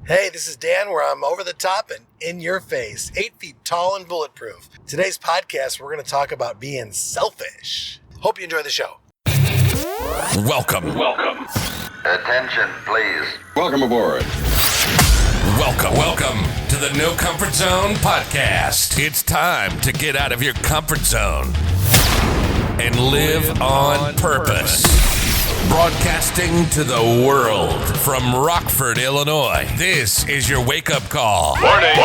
Hey, this is Dan, where I'm over the top and in your face, 8 feet tall and bulletproof. Today's podcast, we're going to talk about being selfish. Hope you enjoy the show. Welcome. Attention, please. Welcome aboard. Welcome to the No Comfort Zone podcast. It's time to get out of your comfort zone and live on purpose. Broadcasting to the world from Rockford, Illinois. This is your wake-up call. Warning.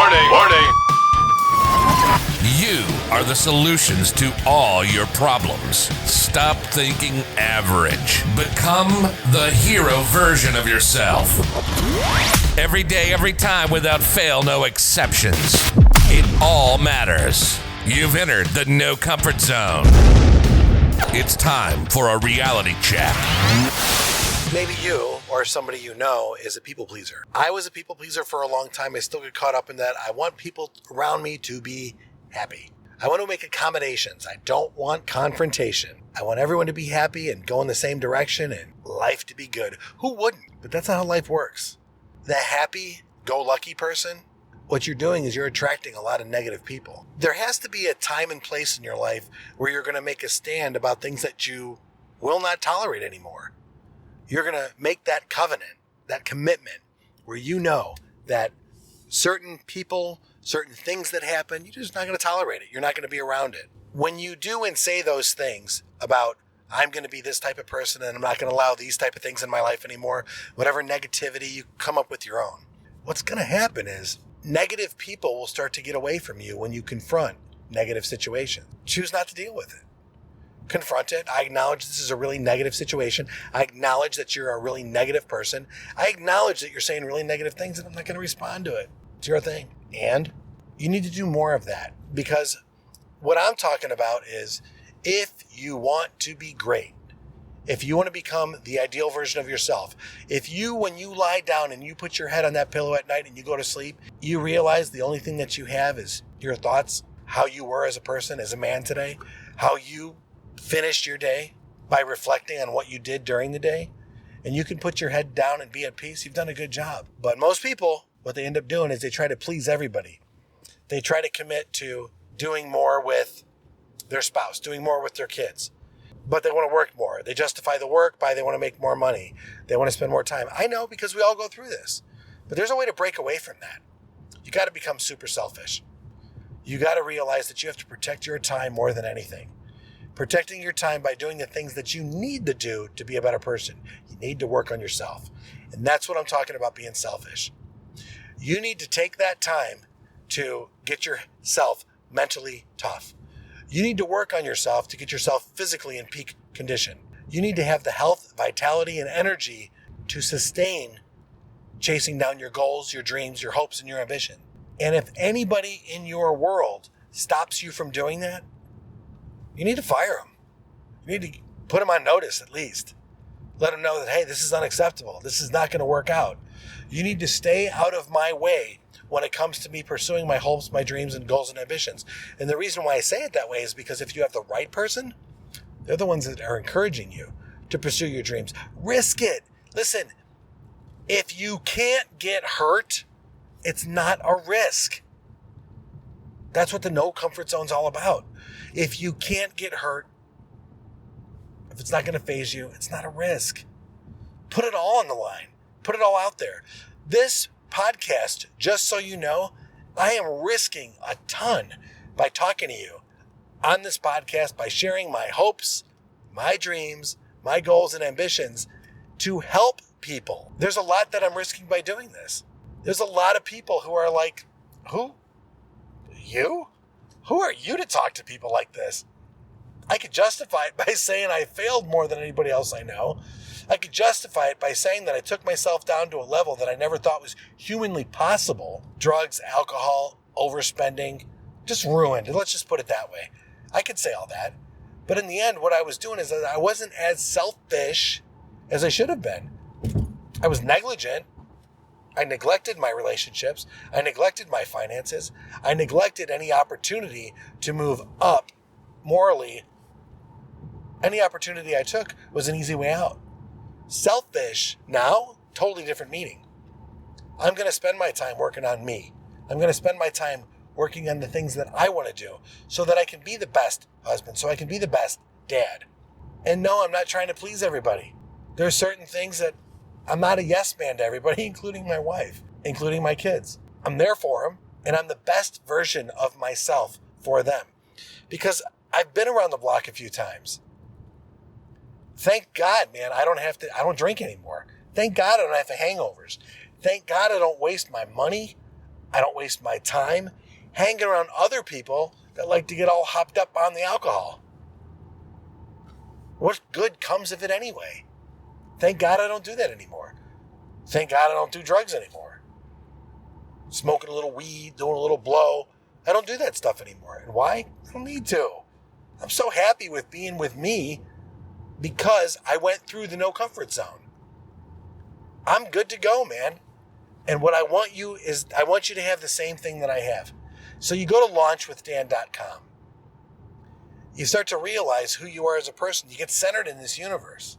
You are the solutions to all your problems. Stop thinking average. Become the hero version of yourself. Every day, every time, without fail, no exceptions. It all matters. You've entered the No Comfort Zone. It's time for a reality check. Maybe you or somebody you know is a people pleaser. I was a people pleaser for a long time. I still get caught up in that. I want people around me to be happy. I want to make accommodations. I don't want confrontation. I want everyone to be happy and go in the same direction and life to be good. Who wouldn't? But that's not how life works. The happy-go-lucky person, what you're doing is you're attracting a lot of negative people. There has to be a time and place in your life where you're going to make a stand about things that you will not tolerate anymore. You're going to make that covenant, that commitment, where you know that certain people, certain things that happen, you're just not going to tolerate it. You're not going to be around it. When you do and say those things about, I'm going to be this type of person and I'm not going to allow these type of things in my life anymore, whatever negativity, you come up with your own. What's going to happen is negative people will start to get away from you when you confront negative situations. Choose not to deal with it. Confront it. I acknowledge this is a really negative situation. I acknowledge that you're a really negative person. I acknowledge that you're saying really negative things and I'm not going to respond to it. It's your thing. And you need to do more of that, because what I'm talking about is if you want to be great, if you want to become the ideal version of yourself, if you, when you lie down and you put your head on that pillow at night and you go to sleep, you realize the only thing that you have is your thoughts, how you were as a person, as a man today, how you finished your day by reflecting on what you did during the day, and you can put your head down and be at peace, you've done a good job. But most people, what they end up doing is they try to please everybody. They try to commit to doing more with their spouse, doing more with their kids. But they want to work more. They justify the work by they want to make more money. They want to spend more time. I know, because we all go through this. But there's a way to break away from that. You got to become super selfish. You got to realize that you have to protect your time more than anything. Protecting your time by doing the things that you need to do to be a better person. You need to work on yourself. And that's what I'm talking about, being selfish. You need to take that time to get yourself mentally tough. You need to work on yourself to get yourself physically in peak condition. You need to have the health, vitality, and energy to sustain chasing down your goals, your dreams, your hopes, and your ambition. And if anybody in your world stops you from doing that, you need to fire them. You need to put them on notice at least. Let them know that, hey, this is unacceptable. This is not going to work out. You need to stay out of my way when it comes to me pursuing my hopes, my dreams, and goals and ambitions. And the reason why I say it that way is because if you have the right person, they're the ones that are encouraging you to pursue your dreams. Risk it. Listen, if you can't get hurt, it's not a risk. That's what the No Comfort Zone's all about. If you can't get hurt, if it's not going to faze you, it's not a risk. Put it all on the line. Put it all out there. This podcast, just so you know, I am risking a ton by talking to you on this podcast, by sharing my hopes, my dreams, my goals and ambitions to help people. There's a lot that I'm risking by doing this. There's a lot of people who are like, who? You? Who are you to talk to people like this? I could justify it by saying I failed more than anybody else I know. I could justify it by saying that I took myself down to a level that I never thought was humanly possible. Drugs, alcohol, overspending, just ruined. Let's just put it that way. I could say all that. But in the end, what I was doing is that I wasn't as selfish as I should have been. I was negligent. I neglected my relationships. I neglected my finances. I neglected any opportunity to move up morally. Any opportunity I took was an easy way out. Selfish now, totally different meaning. I'm going to spend my time working on me. I'm going to spend my time working on the things that I want to do so that I can be the best husband, so I can be the best dad. And no, I'm not trying to please everybody. There are certain things that I'm not a yes man to everybody, including my wife, including my kids. I'm there for them, and I'm the best version of myself for them because I've been around the block a few times. Thank God, man, I don't drink anymore. Thank God I don't have hangovers. Thank God I don't waste my money. I don't waste my time hanging around other people that like to get all hopped up on the alcohol. What good comes of it anyway? Thank God I don't do that anymore. Thank God I don't do drugs anymore. Smoking a little weed, doing a little blow. I don't do that stuff anymore. And why? I don't need to. I'm so happy with being with me because I went through the no comfort zone. I'm good to go, man. And what I want you is, I want you to have the same thing that I have. So you go to launchwithdan.com. You start to realize who you are as a person. You get centered in this universe.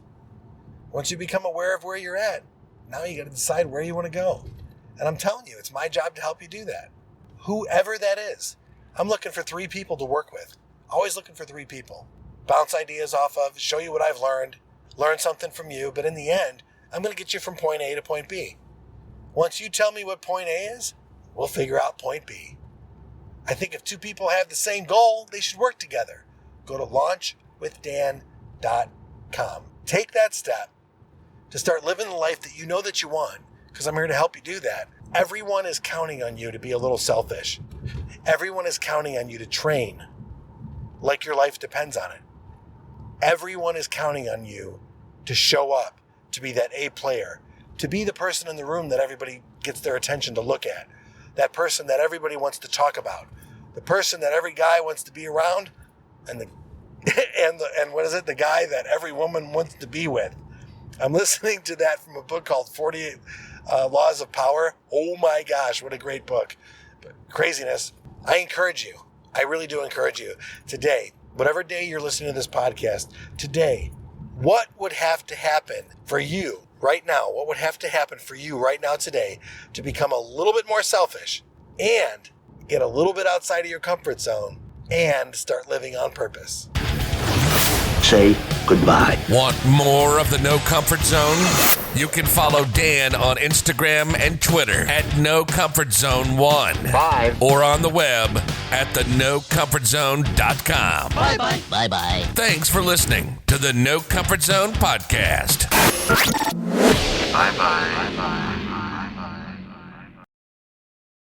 Once you become aware of where you're at, now you got to decide where you want to go. And I'm telling you, it's my job to help you do that. Whoever that is. I'm looking for 3 people to work with. Always looking for 3 people. Bounce ideas off of, show you what I've learned, learn something from you, but in the end, I'm going to get you from point A to point B. Once you tell me what point A is, we'll figure out point B. I think if 2 people have the same goal, they should work together. Go to launchwithdan.com. Take that step to start living the life that you know that you want, because I'm here to help you do that. Everyone is counting on you to be a little selfish. Everyone is counting on you to train like your life depends on it. Everyone is counting on you to show up, to be that A player, to be the person in the room that everybody gets their attention to look at, that person that everybody wants to talk about, the person that every guy wants to be around, and the guy that every woman wants to be with. I'm listening to that from a book called 48 Laws of Power. Oh my gosh, what a great book. But craziness. I encourage you. I really do encourage you today, whatever day you're listening to this podcast, today, what would have to happen for you right now? What would have to happen for you right now today to become a little bit more selfish and get a little bit outside of your comfort zone and start living on purpose? Say goodbye. Want more of the No Comfort Zone? You can follow Dan on Instagram and Twitter at NoComfortZone1. Bye. Or on the web at thenocomfortzone.com. Bye-bye. Bye-bye. Thanks for listening to the No Comfort Zone podcast. Bye-bye. Bye-bye.